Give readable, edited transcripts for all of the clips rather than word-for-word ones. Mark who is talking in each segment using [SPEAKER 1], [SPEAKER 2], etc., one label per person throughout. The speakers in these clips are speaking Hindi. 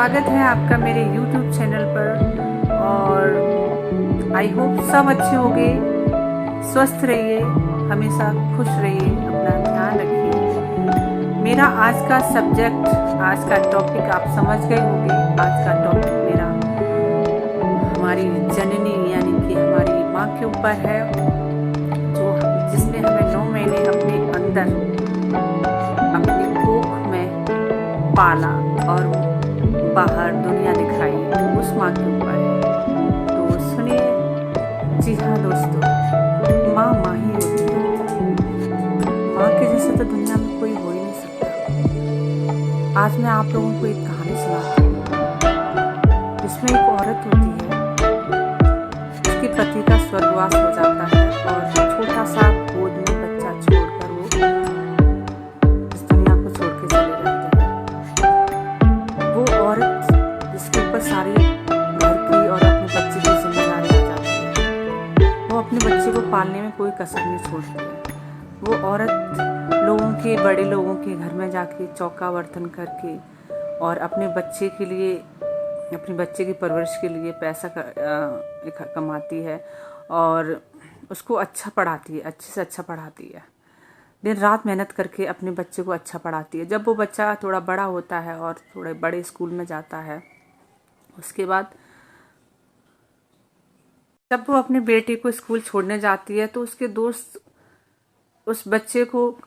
[SPEAKER 1] स्वागत है आपका मेरे YouTube चैनल पर। और आई होप सब अच्छे होंगे, स्वस्थ रहिए, हमेशा खुश रहिए, अपना ध्यान रखिए। मेरा आज का सब्जेक्ट, आज का टॉपिक आप समझ गए होंगे। आज का टॉपिक मेरा हमारी जननी यानी कि हमारी माँ के ऊपर है, जो जिसने हमें 9 महीने अपने अंदर अपनी कोख में पाला और बाहर दुनिया दिखाई, उस माँ के ऊपर है। तो सुनिए। जी हाँ दोस्तों, माँ माँ ही होती है। माँ के जैसे तो दुनिया में कोई हो ही नहीं सकता। आज मैं आप लोगों को एक कहानी सुनाती हूँ, जिसमें एक औरत होती है, उसके पति का स्वर्गवास हो जाता है और छोटा सा गोद में बच्चा छोड़कर वो इस दुनिया को छोड़ के चले जाते हैं। वो औरत जिसके ऊपर सारी घर की और अपने बच्चे की जिम्मेदारी आ जाती है, वो अपने बच्चे को पालने में कोई कसर नहीं छोड़ती है। वो औरत बड़े लोगों के घर में जाके चौका बर्तन करके और अपने बच्चे के लिए, अपने बच्चे की परवरिश के लिए पैसा कमाती है और उसको अच्छा पढ़ाती है, अच्छे से अच्छा पढ़ाती है। दिन रात मेहनत करके अपने बच्चे को अच्छा पढ़ाती है। जब वो बच्चा थोड़ा बड़ा होता है और थोड़े बड़े स्कूल में जाता है, उसके बाद जब वो अपने बेटे को स्कूल छोड़ने जाती है तो उसके दोस्त उस बच्चे को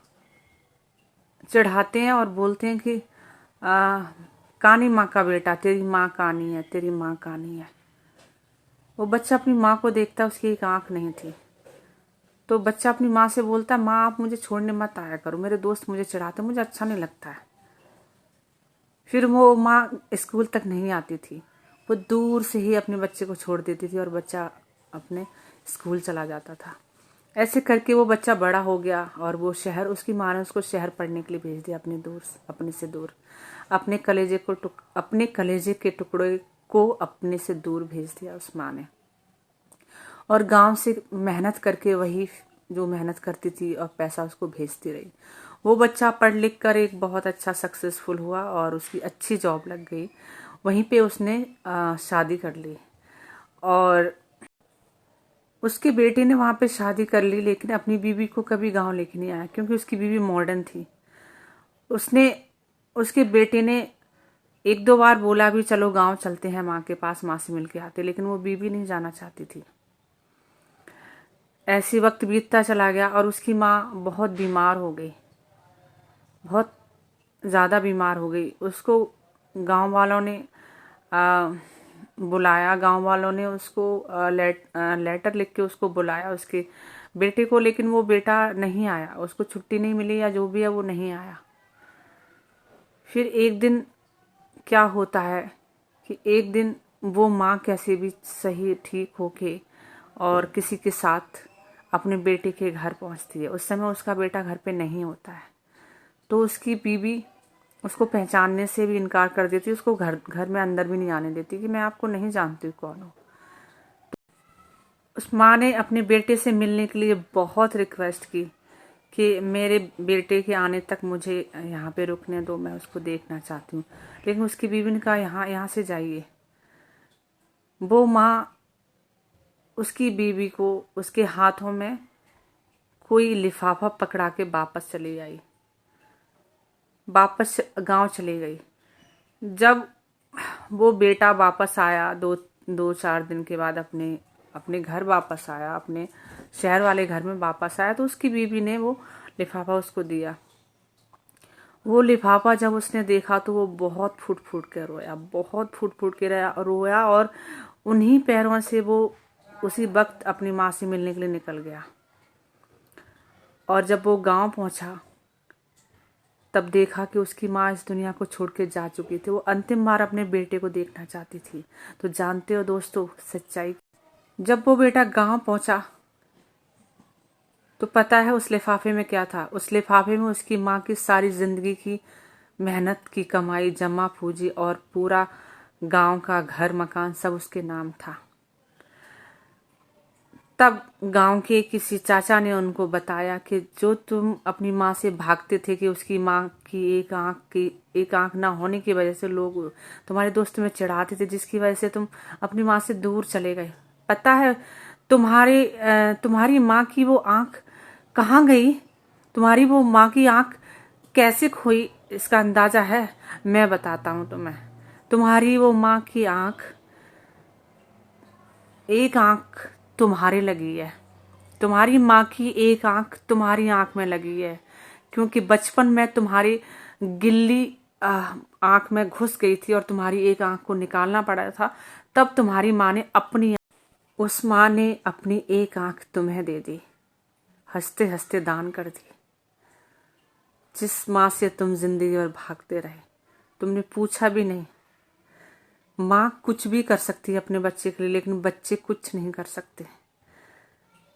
[SPEAKER 1] चढ़ाते हैं और बोलते हैं कि कानी माँ का बेटा, तेरी माँ कानी है, तेरी माँ कानी है। वो बच्चा अपनी माँ को देखता, उसकी एक आँख नहीं थी। तो बच्चा अपनी माँ से बोलता, माँ आप मुझे छोड़ने मत आया करो, मेरे दोस्त मुझे चढ़ाते, मुझे अच्छा नहीं लगता है। फिर वो माँ स्कूल तक नहीं आती थी, वो दूर से ही अपने बच्चे को छोड़ देती थी और बच्चा अपने स्कूल चला जाता था। ऐसे करके वो बच्चा बड़ा हो गया और वो शहर, उसकी माँ ने उसको शहर पढ़ने के लिए भेज दिया, अपने से दूर, अपने कलेजे के टुकड़े को अपने से दूर भेज दिया उस माँ ने। और गांव से मेहनत करके, वही जो मेहनत करती थी और पैसा उसको भेजती रही। वो बच्चा पढ़ लिख कर एक बहुत अच्छा सक्सेसफुल हुआ और उसकी अच्छी जॉब लग गई। वहीं पे उसने शादी कर ली और उसके बेटे ने वहाँ पे शादी कर ली, लेकिन अपनी बीवी को कभी गांव लेके नहीं आया, क्योंकि उसकी बीवी मॉडर्न थी। उसके बेटे ने 1-2 बार बोला भी चलो गांव चलते हैं माँ के पास, माँ से मिल के आते, लेकिन वो बीवी नहीं जाना चाहती थी। ऐसे वक्त बीतता चला गया और उसकी माँ बहुत बीमार हो गई, बहुत ज़्यादा बीमार हो गई। उसको गांव वालों ने बुलाया, गांव वालों ने उसको लेटर लिख के उसको बुलाया, उसके बेटे को, लेकिन वो बेटा नहीं आया, उसको छुट्टी नहीं मिली या जो भी है वो नहीं आया। फिर एक दिन क्या होता है कि एक दिन वो माँ कैसे भी सही ठीक होके और किसी के साथ अपने बेटे के घर पहुंचती है। उस समय उसका बेटा घर पे नहीं होता है, तो उसकी बीवी उसको पहचानने से भी इनकार कर देती, उसको घर में अंदर भी नहीं आने देती कि मैं आपको नहीं जानती कौन हूँ। उस माँ ने अपने बेटे से मिलने के लिए बहुत रिक्वेस्ट की कि मेरे बेटे के आने तक मुझे यहाँ पे रुकने दो, मैं उसको देखना चाहती हूँ। लेकिन उसकी बीवी ने कहा यहाँ से जाइए। वो माँ उसकी बीवी को उसके हाथों में कोई लिफाफा पकड़ा के वापस चली आई, वापस गांव चली गई। जब वो बेटा वापस आया, 2-4 दिन के बाद अपने घर वापस आया, अपने शहर वाले घर में वापस आया, तो उसकी बीवी ने वो लिफाफा उसको दिया। वो लिफाफा जब उसने देखा तो वो बहुत फूट फूट के रोया, बहुत फूट फूट के रोया और उन्हीं पैरों से वो उसी वक्त अपनी माँ से मिलने के लिए निकल गया। और जब वो गांव पहुंचा तब देखा कि उसकी माँ इस दुनिया को छोड़ के जा चुकी थी। वो अंतिम बार अपने बेटे को देखना चाहती थी। तो जानते हो दोस्तों सच्चाई, जब वो बेटा गांव पहुंचा तो पता है उस लिफाफे में क्या था? उस लिफाफे में उसकी माँ की सारी जिंदगी की मेहनत की कमाई, जमा पूंजी और पूरा गांव का घर मकान सब उसके नाम था। तब गांव के किसी चाचा ने उनको बताया कि जो तुम अपनी माँ से भागते थे कि उसकी माँ की एक आंख ना होने की वजह से लोग तुम्हारे दोस्त में चिढ़ाते थे, जिसकी वजह से तुम अपनी माँ से दूर चले गए। पता है तुम्हारी माँ की वो आंख कहाँ गई? तुम्हारी वो माँ की आंख कैसे खोई, इसका अंदाजा है? मैं बताता हूँ तुम्हें। तुम्हारी वो माँ की एक आंख तुम्हारे लगी है। तुम्हारी माँ की एक आंख तुम्हारी आंख में लगी है, क्योंकि बचपन में तुम्हारी गिल्ली आंख में घुस गई थी और तुम्हारी एक आंख को निकालना पड़ा था। तब तुम्हारी माँ ने उस माँ ने अपनी एक आंख तुम्हें दे दी, हंसते हंसते दान कर दी। जिस माँ से तुम जिंदगी भर भागते रहे, तुमने पूछा भी नहीं। माँ कुछ भी कर सकती है अपने बच्चे के लिए, लेकिन बच्चे कुछ नहीं कर सकते।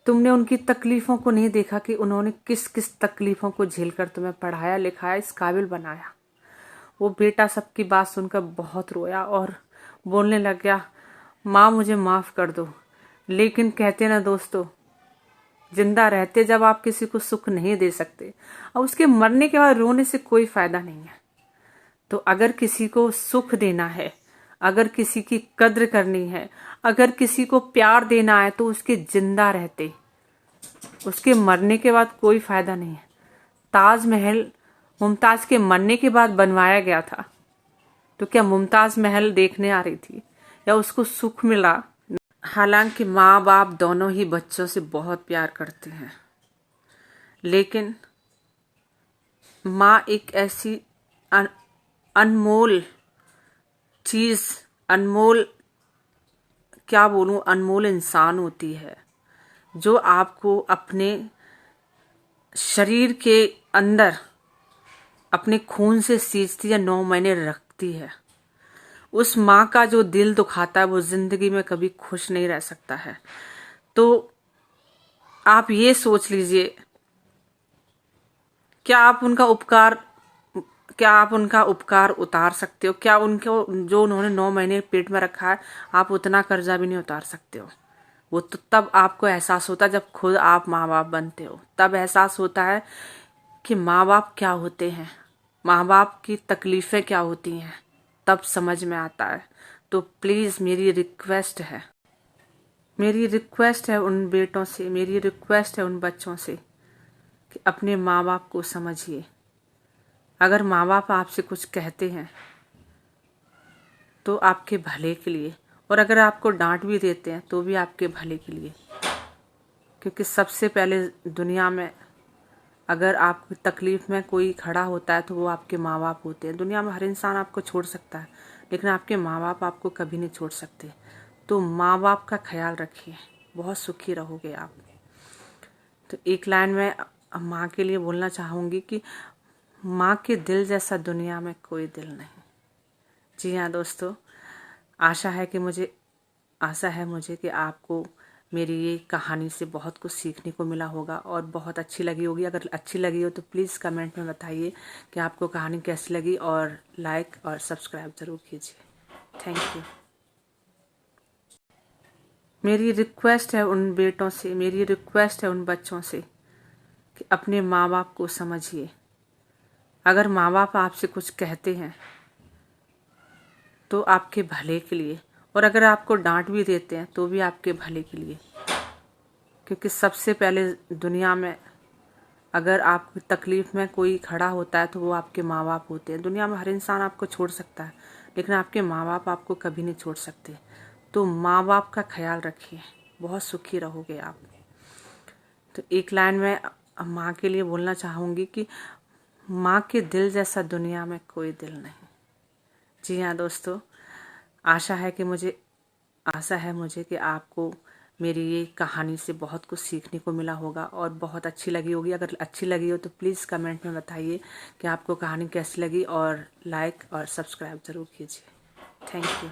[SPEAKER 1] तुमने उनकी तकलीफों को नहीं देखा कि उन्होंने किस किस तकलीफों को झेलकर तुम्हें पढ़ाया लिखाया, इस काबिल बनाया। वो बेटा सबकी बात सुनकर बहुत रोया और बोलने लग गया, माँ मुझे माफ कर दो। लेकिन कहते ना दोस्तों, जिंदा रहते जब आप किसी को सुख नहीं दे सकते, और उसके मरने के बाद रोने से कोई फायदा नहीं है। तो अगर किसी को सुख देना है, अगर किसी की कद्र करनी है, अगर किसी को प्यार देना है, तो उसके जिंदा रहते, उसके मरने के बाद कोई फायदा नहीं है। ताजमहल मुमताज के मरने के बाद बनवाया गया था, तो क्या मुमताज महल देखने आ रही थी या उसको सुख मिला? हालांकि माँ बाप दोनों ही बच्चों से बहुत प्यार करते हैं, लेकिन माँ एक ऐसी अनमोल चीज, अनमोल इंसान होती है, जो आपको अपने शरीर के अंदर अपने खून से सींचती है, 9 महीने रखती है। उस माँ का जो दिल दुखाता है, वो जिंदगी में कभी खुश नहीं रह सकता है। तो आप ये सोच लीजिए, क्या आप उनका उपकार उतार सकते हो? क्या उनको जो उन्होंने 9 महीने पेट में रखा है, आप उतना कर्जा भी नहीं उतार सकते हो। वो तो तब आपको एहसास होता है जब खुद आप माँ बाप बनते हो, तब एहसास होता है कि माँ बाप क्या होते हैं, माँ बाप की तकलीफें क्या होती हैं, तब समझ में आता है। तो प्लीज मेरी रिक्वेस्ट है उन बेटों से, मेरी रिक्वेस्ट है उन बच्चों से कि अपने माँ बाप को समझिए। अगर माँ बाप आपसे कुछ कहते हैं तो आपके भले के लिए, और अगर आपको डांट भी देते हैं तो भी आपके भले के लिए, क्योंकि सबसे पहले दुनिया में अगर आपकी तकलीफ में कोई खड़ा होता है तो वो आपके माँ बाप होते हैं। दुनिया में हर इंसान आपको छोड़ सकता है, लेकिन आपके माँ बाप आपको कभी नहीं छोड़ सकते। तो माँ बाप का ख्याल रखिए, बहुत सुखी रहोगे आप। तो एक लाइन में माँ के लिए बोलना चाहूँगी कि माँ के दिल जैसा दुनिया में कोई दिल नहीं। जी हाँ दोस्तों, आशा है मुझे कि आपको मेरी ये कहानी से बहुत कुछ सीखने को मिला होगा और बहुत अच्छी लगी होगी। अगर अच्छी लगी हो तो प्लीज़ कमेंट में बताइए कि आपको कहानी कैसी लगी, और लाइक और सब्सक्राइब ज़रूर कीजिए। Thank you. मेरी रिक्वेस्ट है उन बेटों से, मेरी रिक्वेस्ट है उन बच्चों से कि अपने माँ बाप को समझिए। अगर माँ बाप आपसे कुछ कहते हैं तो आपके भले के लिए, और अगर आपको डांट भी देते हैं तो भी आपके भले के लिए, क्योंकि सबसे पहले दुनिया में अगर आपकी तकलीफ में कोई खड़ा होता है तो वो आपके माँ बाप होते हैं। दुनिया में हर इंसान आपको छोड़ सकता है, लेकिन आपके माँ बाप आपको कभी नहीं छोड़ सकते। तो माँ बाप का ख्याल रखिए, बहुत सुखी रहोगे आप। तो एक लाइन में माँ के लिए बोलना चाहूँगी कि माँ के दिल जैसा दुनिया में कोई दिल नहीं। जी हाँ दोस्तों, आशा है मुझे कि आपको मेरी ये कहानी से बहुत कुछ सीखने को मिला होगा और बहुत अच्छी लगी होगी। अगर अच्छी लगी हो तो प्लीज़ कमेंट में बताइए कि आपको कहानी कैसी लगी, और लाइक और सब्सक्राइब ज़रूर कीजिए। Thank you.